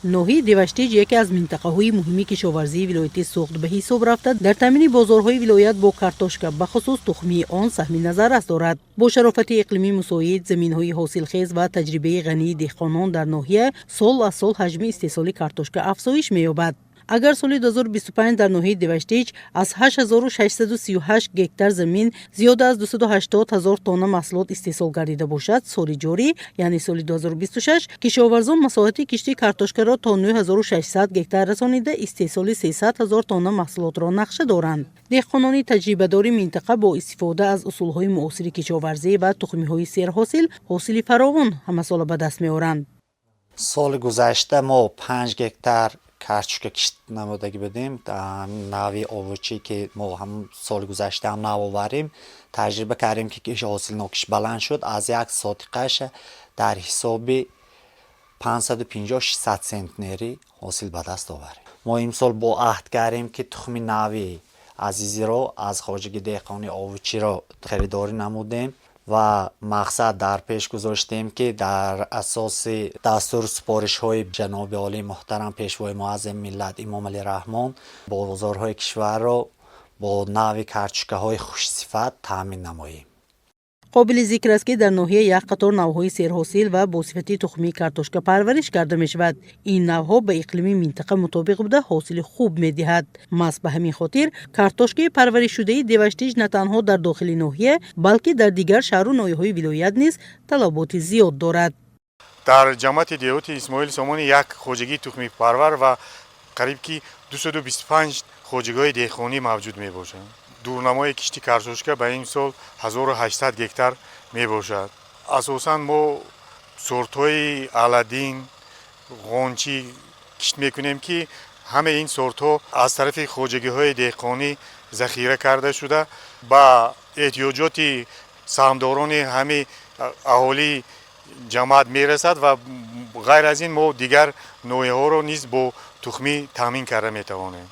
ноҳияи Деваштиҷ яке аз минтақаҳои муҳими кишоварзии вилояти Суғд ба ҳисоб рафта, дар таъмини бозорҳои вилоят бо картошка бахусус тухмии он саҳми назаррас дорад. Бо шарофати иқлими мусоид, заминҳои ҳосилхез ва таҷрибаи ғании деҳқонон дар ноҳия сол аз сол ҳаҷми истеҳсоли картошка афзоиш меёбад. Агар соли 2025 дар ноҳияи Деваштиҷ аз 8638 гектар замин зиёда аз 280 000 тонна маҳсулот истеҳсол гардида бошад, соли ҷорӣ, яъне соли 2026, кишоварзон масоҳати киштии картошкаро то 9600 гектар расонида истеҳсоли 300 000 тонна маҳсулотро нақша доранд. деҳқонони таҷрибадори минтақа бо истифода аз усулҳои муосири кишоварзӣ ва тухмиҳои серҳосил ҳосили фаровон ҳамасола ба даст меоранд. соли гузашта мо 5 гектар картошка кишт намудагӣ будем. нави овучӣ ки мо ҳам соли гузашта ҳам навоварим, таҷриба кардем ки ҳосилнокиш баланд шуд, аз як сотиқаш дар ҳисоби 550-600 центнери ҳосил ба даст оварем. мо имсол бо аҳд кардем ки тухми нави азизиро аз хоҷаги деҳқони овучиро харидорӣ намудем ва мақсад дар пеш гузоштем ки дар асоси дастур супоришҳои ҷаноби олии муҳтарам пешвои муаззим миллат Имомалӣ Раҳмон бозорҳои кишварро бо нави картошкаҳои хушсифат таъмин намоем. қобили зикр аст ки дар ноҳия як қатор навъҳои серҳосил ва босифати тухмии картошка парвариш карда мешавад. ин навъҳо ба иқлими минтақа мутобиқ буда ҳосили хуб медиҳад. мас ба ҳамин хотир картошкаи парваришшудаи Деваштиҷ на танҳо дар дохили ноҳия, балки дар дигар шаҳру ноҳияҳои вилоят низ талаботи зиёд дорад. дар ҷамъияти деҳоти Исмоил Сомонӣ як хоҷагии тухми парвар ва қариб ки 225 хоҷагиҳои деҳқонӣ мавҷуд мебошад. дурнамои кишти картошка ба ин сол 1800 гектар мебошад. асосан мо сортҳои Аладдин, ғончӣ кишт мекунем ки ҳамаи ин сортҳо аз тарафи хоҷагиҳои деҳқонӣ захира карда шуда ба эҳтиёҷоти саҳмдорони ҳамаи аҳолии ҷамъият мерасад ва ғайр аз ин мо дигар ноҳияҳоро низ бо тухмӣ таъмин карда метавонем.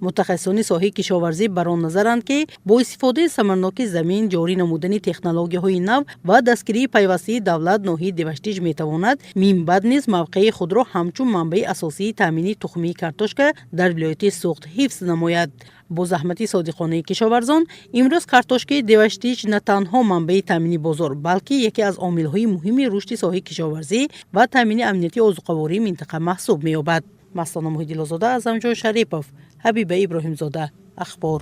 мутахассисони соҳаи кишоварзӣ бар он назаранд ки бо истифодаи самарноки замин, ҷорӣ намудани технологияҳои нав ва дастгирии пайвастии давлат, ноҳияи Деваштиҷ метавонад минбаъд низ мавқеи худро ҳамчун манбаи асосии таъмини тухмии картошка дар вилояти Суғд ҳифз намояд. бо заҳмати содиқонаи кишоварзон, имрӯз картошкаи Деваштиҷ на танҳо манбаи таъмини бозор, балки яке аз омилҳои муҳими рушди соҳаи кишоварзӣ ва таъмини амнияти озуқавории минтақа маҳсуб меёбад. Мастона Муҳиддилозода, Азамҷон Шарипов, Ҳабиба Иброҳимзода, Ахбор.